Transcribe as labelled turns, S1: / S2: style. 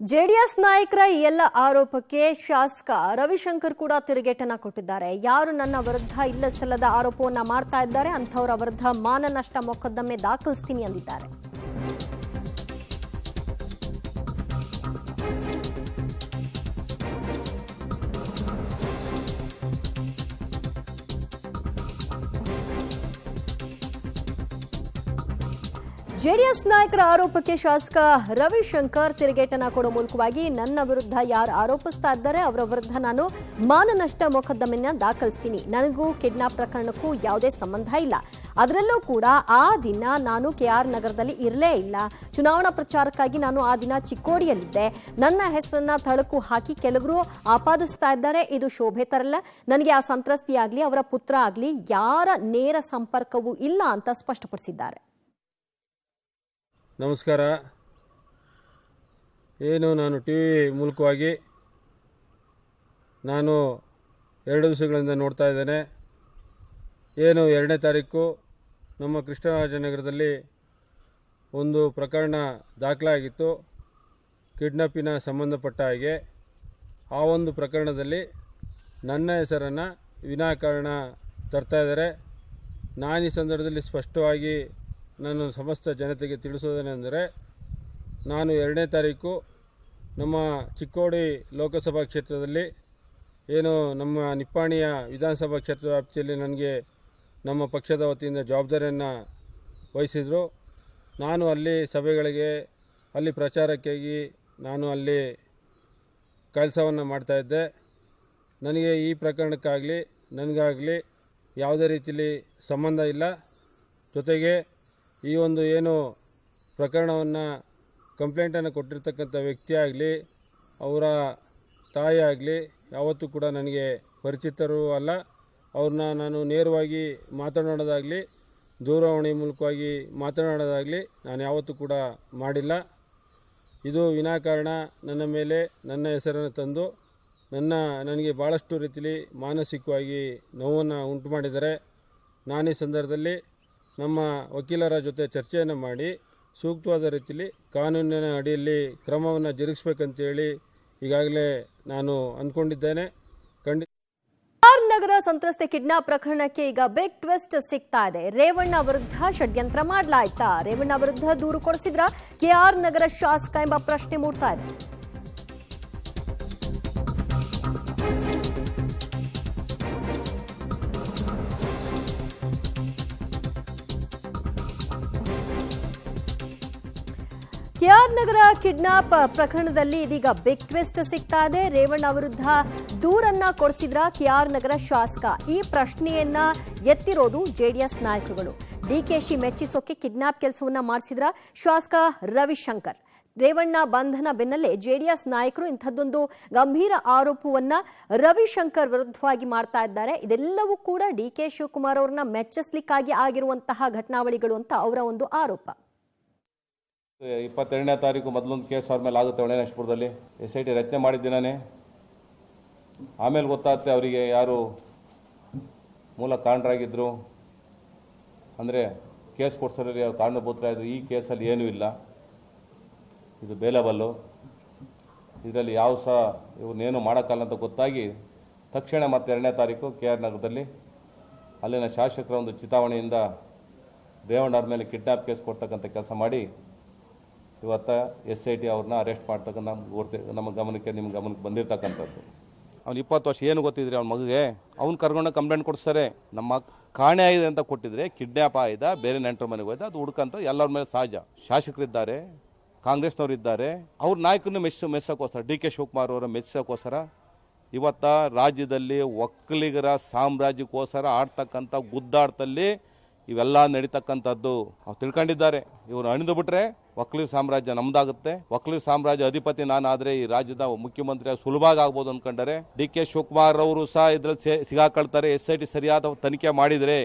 S1: JDS ನಾಯಕರ ಈ ಎಲ್ಲ ಆರೋಪಕ್ಕೆ ಶಾಸಕ ರವಿಶಂಕರ್ ಕೂಡ ತಿರುಗೇಟನ್ನ ಕೊಟ್ಟಿದ್ದಾರೆ. ಯಾರು ನನ್ನ ವಿರುದ್ಧ ಇಲ್ಲ ಸಲ್ಲದ ಆರೋಪವನ್ನ ಮಾಡ್ತಾ ಇದ್ದಾರೆ ಅಂಥವರ ವಿರುದ್ಧ ಮಾನನಷ್ಟ ಮೊಕದ್ದಮೆ ದಾಖಲಿಸ್ತೀನಿ ಅಂದಿದ್ದಾರೆ. ಜೆಡಿಎಸ್ ನಾಯಕರ ಆರೋಪಕ್ಕೆ ಶಾಸಕ ರವಿಶಂಕರ್ ತಿರುಗೇಟನ್ನ ಕೊಡೋ ಮೂಲಕವಾಗಿ ನನ್ನ ವಿರುದ್ಧ ಯಾರು ಆರೋಪಿಸ್ತಾ ಇದ್ದಾರೆ ಅವರ ವಿರುದ್ಧ ನಾನು ಮಾನನಷ್ಟ ಮೊಕದ್ದಮೆಯನ್ನ ದಾಖಲಿಸ್ತೀನಿ. ನನಗೂ ಕಿಡ್ನಾಪ್ ಪ್ರಕರಣಕ್ಕೂ ಯಾವುದೇ ಸಂಬಂಧ ಇಲ್ಲ. ಅದರಲ್ಲೂ ಕೂಡ ಆ ದಿನ ನಾನು KR ನಗರದಲ್ಲಿ ಇರಲೇ ಇಲ್ಲ. ಚುನಾವಣಾ ಪ್ರಚಾರಕ್ಕಾಗಿ ನಾನು ಆ ದಿನ ಚಿಕ್ಕೋಡಿಯಲ್ಲಿದ್ದೆ. ನನ್ನ ಹೆಸರನ್ನ ತಳಕು ಹಾಕಿ ಕೆಲವರು ಆಪಾದಿಸ್ತಾ ಇದ್ದಾರೆ. ಇದು ಶೋಭೆ ತರಲ್ಲ. ನನಗೆ ಆ ಸಂತ್ರಸ್ತಿಯಾಗ್ಲಿ ಅವರ ಪುತ್ರ ಆಗ್ಲಿ ಯಾರ ನೇರ ಸಂಪರ್ಕವೂ ಇಲ್ಲ ಅಂತ ಸ್ಪಷ್ಟಪಡಿಸಿದ್ದಾರೆ.
S2: ನಮಸ್ಕಾರ. ನಾನು TV ಮೂಲಕವಾಗಿ ನಾನು 2 ದಿವಸಗಳಿಂದ ನೋಡ್ತಾ ಇದ್ದೇನೆ. 2ನೇ ತಾರೀಕು ನಮ್ಮ ಕೃಷ್ಣರಾಜನಗರದಲ್ಲಿ ಒಂದು ಪ್ರಕರಣ ದಾಖಲಾಗಿತ್ತು ಕಿಡ್ನಾಪಿನ ಸಂಬಂಧಪಟ್ಟ ಹಾಗೆ. ಆ ಒಂದು ಪ್ರಕರಣದಲ್ಲಿ ನನ್ನ ಹೆಸರನ್ನು ವಿನಾಕಾರಣ ತರ್ತಾ ಇದ್ದಾರೆ. ನಾನು ಈ ಸಂದರ್ಭದಲ್ಲಿ ಸ್ಪಷ್ಟವಾಗಿ ನಾನು ಸಮಸ್ತ ಜನತೆಗೆ ತಿಳಿಸೋದೇನೆಂದರೆ, ನಾನು 2ನೇ ತಾರೀಕು ನಮ್ಮ ಚಿಕ್ಕೋಡಿ ಲೋಕಸಭಾ ಕ್ಷೇತ್ರದಲ್ಲಿ ನಮ್ಮ ನಿಪ್ಪಾಣಿಯ ವಿಧಾನಸಭಾ ಕ್ಷೇತ್ರದ ವ್ಯಾಪ್ತಿಯಲ್ಲಿ ನನಗೆ ನಮ್ಮ ಪಕ್ಷದ ವತಿಯಿಂದ ಜವಾಬ್ದಾರಿಯನ್ನು ವಹಿಸಿದರು. ನಾನು ಅಲ್ಲಿ ಸಭೆಗಳಿಗೆ ಅಲ್ಲಿ ಪ್ರಚಾರಕ್ಕಾಗಿ ನಾನು ಅಲ್ಲಿ ಕೆಲಸವನ್ನು ಮಾಡ್ತಾಯಿದ್ದೆ. ನನಗೆ ಈ ಪ್ರಕರಣಕ್ಕಾಗಲಿ ನನಗಾಗಲಿ ಯಾವುದೇ ರೀತಿಯಲ್ಲಿ ಸಂಬಂಧ ಇಲ್ಲ. ಜೊತೆಗೆ ಈ ಒಂದು ಪ್ರಕರಣವನ್ನು ಕಂಪ್ಲೇಂಟನ್ನು ಕೊಟ್ಟಿರ್ತಕ್ಕಂಥ ವ್ಯಕ್ತಿ ಆಗಲಿ ಅವರ ತಾಯಿ ಆಗಲಿ ಯಾವತ್ತೂ ಕೂಡ ನನಗೆ ಪರಿಚಿತರು ಅಲ್ಲ. ಅವ್ರನ್ನ ನಾನು ನೇರವಾಗಿ ಮಾತನಾಡೋದಾಗಲಿ ದೂರವಾಣಿ ಮೂಲಕವಾಗಿ ಮಾತನಾಡೋದಾಗಲಿ ನಾನು ಯಾವತ್ತೂ ಕೂಡ ಮಾಡಿಲ್ಲ. ಇದು ವಿನಾಕಾರಣ ನನ್ನ ಮೇಲೆ ನನ್ನ ಹೆಸರನ್ನು ತಂದು ನನಗೆ ಭಾಳಷ್ಟು ರೀತಿಯಲ್ಲಿ ಮಾನಸಿಕವಾಗಿ ನೋವನ್ನು ಉಂಟು ಮಾಡಿದ್ದಾರೆ. ನಾನು ಈ ಸಂದರ್ಭದಲ್ಲಿ ನಮ್ಮ ವಕೀಲರ ಜೊತೆ ಚರ್ಚೆಯನ್ನು ಮಾಡಿ ಸೂಕ್ತವಾದ ರೀತಿಯಲ್ಲಿ ಕಾನೂನಿನ ಅಡಿಯಲ್ಲಿ ಕ್ರಮವನ್ನು ಜರುಗಿಸಬೇಕಂತೇಳಿ ಈಗಾಗಲೇ ನಾನು ಅಂದ್ಕೊಂಡಿದ್ದೇನೆ.
S1: KR ನಗರ ಸಂತ್ರಸ್ತೆ ಕಿಡ್ನಾಪ್ ಪ್ರಕರಣಕ್ಕೆ ಈಗ ಬಿಗ್ ಟ್ವಿಸ್ಟ್ ಸಿಗ್ತಾ ಇದೆ. ರೇವಣ್ಣ ವಿರುದ್ಧ ಷಡ್ಯಂತ್ರ ಮಾಡಲಾಯ್ತಾ? ರೇವಣ್ಣ ವಿರುದ್ಧ ದೂರು ಕೊಡಿಸಿದ್ರ KR ನಗರ ಶಾಸಕ ಎಂಬ ಪ್ರಶ್ನೆ ಮೂಡ್ತಾ ಇದೆ. KR ನಗರ ಕಿಡ್ನಾಪ್ ಪ್ರಕರಣದಲ್ಲಿ ಇದೀಗ ಬಿಗ್ ಟ್ವಿಸ್ಟ್ ಸಿಗ್ತಾ ಇದೆ. ರೇವಣ್ಣ ವಿರುದ್ಧ ದೂರನ್ನ ಕೊಡಿಸಿದ್ರ KR ನಗರ ಶಾಸಕ? ಈ ಪ್ರಶ್ನೆಯನ್ನ ಎತ್ತಿರೋದು ಜೆಡಿಎಸ್ ನಾಯಕರುಗಳು. DKಶಿ ಮೆಚ್ಚಿಸೋಕೆ ಕಿಡ್ನಾಪ್ ಕೆಲಸವನ್ನ ಮಾಡಿಸಿದ್ರ ಶಾಸಕ ರವಿಶಂಕರ್. ರೇವಣ್ಣ ಬಂಧನ ಬೆನ್ನಲ್ಲೇ ಜೆಡಿಎಸ್ ನಾಯಕರು ಇಂಥದ್ದೊಂದು ಗಂಭೀರ ಆರೋಪವನ್ನ ರವಿಶಂಕರ್ ವಿರುದ್ಧವಾಗಿ ಮಾಡ್ತಾ ಇದ್ದಾರೆ. ಇದೆಲ್ಲವೂ ಕೂಡ DK ಶಿವಕುಮಾರ್ ಅವ್ರನ್ನ ಮೆಚ್ಚಿಸ್ಲಿಕ್ಕಾಗಿ ಆಗಿರುವಂತಹ ಘಟನಾವಳಿಗಳು ಅಂತ ಅವರ ಒಂದು ಆರೋಪ.
S3: 22ನೇ ತಾರೀಕು ಮೊದಲೊಂದು ಕೇಸ್ ಅವ್ರ ಮೇಲೆ ಆಗುತ್ತೆ ಹೊಳೆನರಸೀಪುರದಲ್ಲಿ. SIT ರಚನೆ ಮಾಡಿದ್ದೀನೇ. ಆಮೇಲೆ ಗೊತ್ತಾಗುತ್ತೆ ಅವರಿಗೆ ಯಾರು ಮೂಲ ಕಾರಣರಾಗಿದ್ದರು, ಅಂದರೆ ಕೇಸ್ ಕೊಡ್ಸೋರಿಗೆ ಕಾರಣಭೂತರಾಗಿದ್ದರು. ಈ ಕೇಸಲ್ಲಿ ಏನೂ ಇಲ್ಲ, ಇದು ಬೇಲಬಲ್ಲು, ಇದರಲ್ಲಿ ಯಾವ ಸಹ ಇವ್ರನ್ನೇನು ಮಾಡೋಕ್ಕಲ್ಲ ಅಂತ ಗೊತ್ತಾಗಿ ತಕ್ಷಣ ಮತ್ತೆ 2ನೇ ತಾರೀಕು KR ನಗರದಲ್ಲಿ ಅಲ್ಲಿನ ಶಾಸಕರ ಒಂದು ಚಿತಾವಣೆಯಿಂದ ರೇವಣ್ಣವ್ರ ಮೇಲೆ ಕಿಡ್ನಾಪ್ ಕೇಸ್ ಕೊಡ್ತಕ್ಕಂಥ ಕೆಲಸ ಮಾಡಿ ಇವತ್ತು SIT ಅವ್ರನ್ನ ಅರೆಸ್ಟ್ ಮಾಡ್ತಕ್ಕಂಥ ನಮ್ಮ ಗಮನಕ್ಕೆ ನಿಮ್ಮ ಗಮನಕ್ಕೆ ಬಂದಿರತಕ್ಕಂಥದ್ದು. ಅವ್ನು 20 ವರ್ಷ ಏನು ಗೊತ್ತಿದ್ರಿ ಅವ್ನ ಮಗುಗೆ? ಅವ್ನು ಕರ್ಕೊಂಡು ಕಂಪ್ಲೇಂಟ್ ಕೊಡಿಸ್ತಾರೆ. ನಮ್ಮ ಕಾಣೆ ಆಗಿದೆ ಅಂತ ಕೊಟ್ಟಿದ್ರೆ ಕಿಡ್ನಾಪ್ ಆಯ್ದ, ಬೇರೆ ನೆಂಟರ ಮನೆಗೆ ಹೋಯ್ದ, ಅದು ಹುಡುಕಂತ ಎಲ್ಲರ ಮೇಲೆ ಸಹಜ. ಶಾಸಕರಿದ್ದಾರೆ, ಕಾಂಗ್ರೆಸ್ನವ್ರು ಇದ್ದಾರೆ, ಅವ್ರ ನಾಯಕರನ್ನು ಮೆಚ್ಚೋಕ್ಕೋಸ್ಕರ DK ಶಿವಕುಮಾರ್ ಅವರ ಮೆಚ್ಚೋಕ್ಕೋಸ್ಕರ ಇವತ್ತ ರಾಜ್ಯದಲ್ಲಿ ಒಕ್ಕಲಿಗರ ಸಾಮ್ರಾಜ್ಯಕ್ಕೋಸ್ಕರ ಆಡ್ತಕ್ಕಂಥ ಗುದ್ದಾಟದಲ್ಲಿ ಇವೆಲ್ಲ ನಡೀತಕ್ಕಂಥದ್ದು ಅವ್ರು ತಿಳ್ಕೊಂಡಿದ್ದಾರೆ. ಇವರು ಅಣಿದು ಬಿಟ್ರೆ ಒಕ್ಕಲಿಗ ಸಾಮ್ರಾಜ್ಯ ನಮ್ದಾಗುತ್ತೆ, ಒಕ್ಕಲಿಗ ಸಾಮ್ರಾಜ್ಯ ಅಧಿಪತಿ ನಾನಾದರೆ ಈ ರಾಜ್ಯದ ಮುಖ್ಯಮಂತ್ರಿ ಸುಲಭವಾಗಿ ಆಗ್ಬೋದು ಅಂದ್ಕೊಂಡರೆ DK ಶಿವಕುಮಾರ್ ಅವರು ಸಹ ಇದ್ರಲ್ಲಿ ಸಿಗಾಕೊಳ್ತಾರೆ. SIT ಸರಿಯಾದ ತನಿಖೆ ಮಾಡಿದರೆ